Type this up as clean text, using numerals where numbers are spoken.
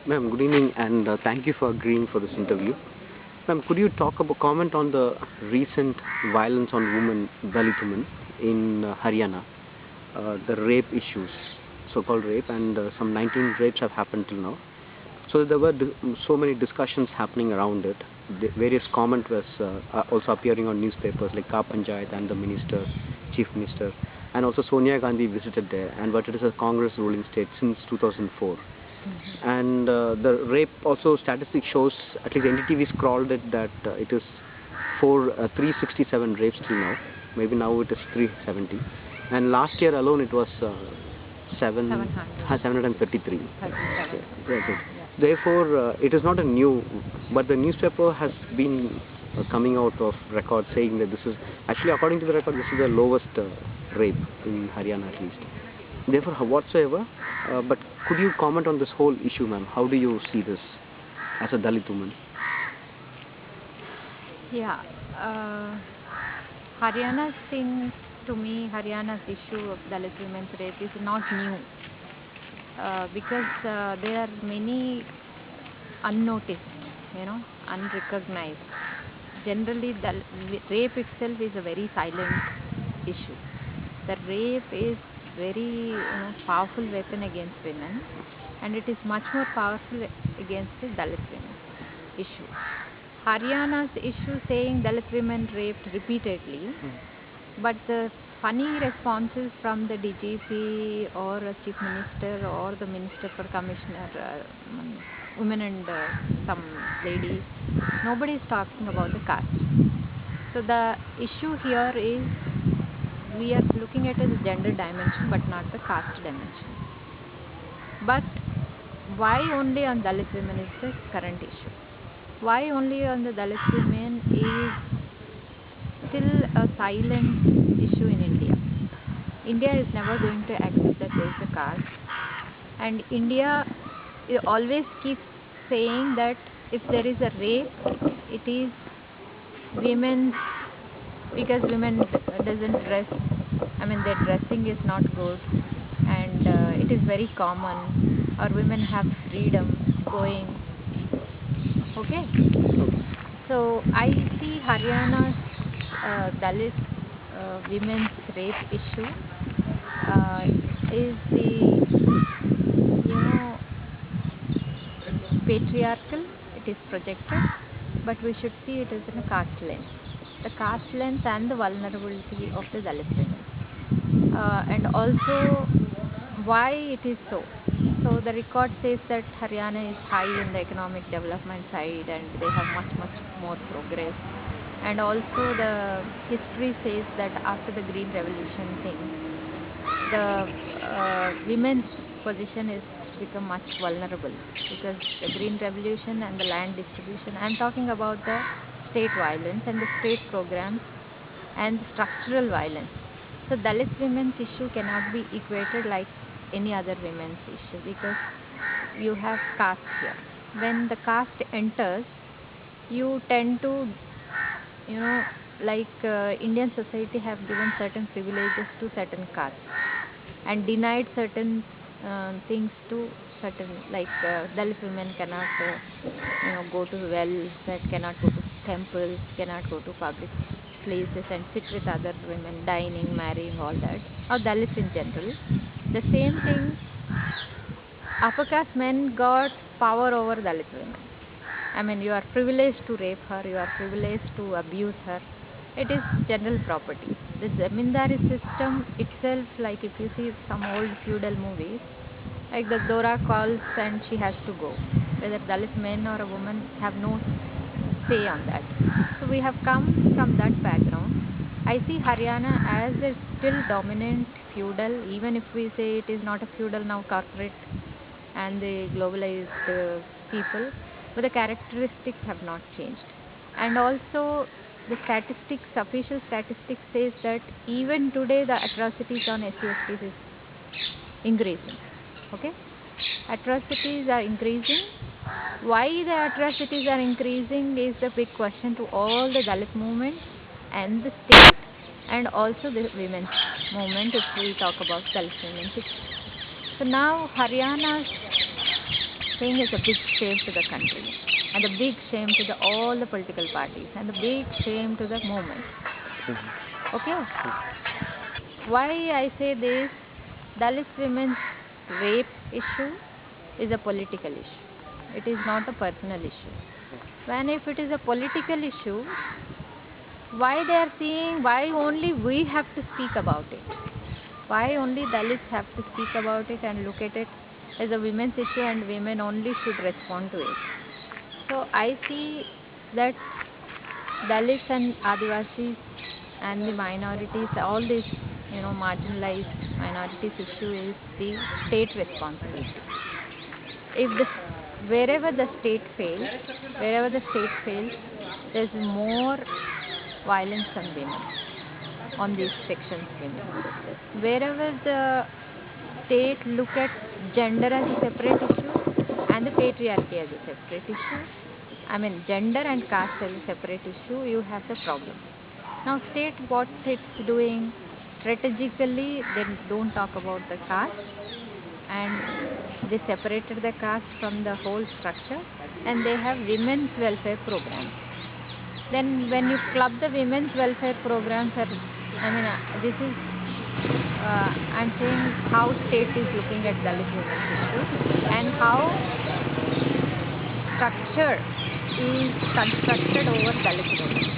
Ma'am, good evening and thank you for agreeing for this interview. Ma'am, could you comment on the recent violence on women, Dalit women in Haryana, the rape issues, so-called rape, and some 19 rapes have happened till now. So there were so many discussions happening around it. The various comment was also appearing on newspapers like Ka Panchayat and the minister, chief minister, and also Sonia Gandhi visited there. And but it is a Congress ruling state since 2004. And the rape also statistics shows, at least NDTV scrolled it, that it is 367 rapes till now. Maybe now it is 370. And last year alone it was 733. Yeah. Therefore, it is not a new, but the newspaper has been coming out of record saying that this is, actually according to the record, this is the lowest rape in Haryana at least. Therefore, whatsoever, but could you comment on this whole issue, ma'am? How do you see this as a Dalit woman? Yeah, Haryana's thing, to me, Haryana's issue of Dalit women's rape is not new because there are many unnoticed, unrecognized. Generally, the rape itself is a very silent issue. The rape is very powerful weapon against women, and it is much more powerful against the Dalit women issue. Haryana's issue saying Dalit women raped repeatedly, but the funny responses from the DGP or a chief minister or the minister for commissioner, women and some lady, nobody is talking about the caste. So the issue here is we are looking at the gender dimension but not the caste dimension. But why only on Dalit women is the current issue? Why only on the Dalit women is still a silent issue in India. India is never going to accept that there is a caste, and India always keeps saying that if there is a rape, it is women, because women doesn't dress, their dressing is not good, and it is very common, or women have freedom going. Okay, so I see Haryana's Dalit women's rape issue is the patriarchal. It is projected, but we should see it as in a caste lens. The caste lens and the vulnerability of the Dalit women, and also why it is so. So the record says that Haryana is high in the economic development side, and they have much more progress. And also the history says that after the Green Revolution thing, the women's position is become much vulnerable because the Green Revolution and the land distribution. I am talking about the state violence and the state programs and structural violence. So Dalit women's issue cannot be equated like any other women's issue because you have caste here. When the caste enters, you tend to, Indian society have given certain privileges to certain castes and denied certain things to certain, like Dalit women cannot go to wells, that cannot go to temples, cannot go to public places and sit with other women, dining, marrying, all that, or Dalits in general. The same thing, upper caste men got power over Dalit women. You are privileged to rape her, you are privileged to abuse her. It is general property. The zamindari system itself, like if you see some old feudal movies, like the Dora calls and she has to go. Whether Dalit men or a woman have no say on that. So we have come from that background. I see Haryana as a still dominant feudal, even if we say it is not a feudal now, corporate and the globalized people, but the characteristics have not changed. And also the statistics, official statistics says that even today the atrocities on SC/STs is increasing. Okay, atrocities are increasing. Why the atrocities are increasing is the big question to all the Dalit movement and the state, and also the women's movement if we talk about Dalit women. So now Haryana's saying is a big shame to the country, and a big shame to all the political parties, and a big shame to the movement. Okay? Why I say this? Dalit women's rape issue is a political issue. It is not a personal issue. When if it is a political issue, why they are saying, why only we have to speak about it? Why only Dalits have to speak about it and look at it as a women's issue and women only should respond to it? So I see that Dalits and Adivasis and the minorities, all these marginalized minorities issue is the state responsibility. If wherever the state fails, there's more violence on women, on these sections women. Wherever the state look at gender as a separate issue and the patriarchy as a separate issue, gender and caste as a separate issue, you have the problem. Now state what it's doing, strategically they don't talk about the caste and they separated the caste from the whole structure, and they have women's welfare programs. Then when you club the women's welfare programs, this is I'm saying how state is looking at Dalit women's issues and how structure is constructed over Dalit women.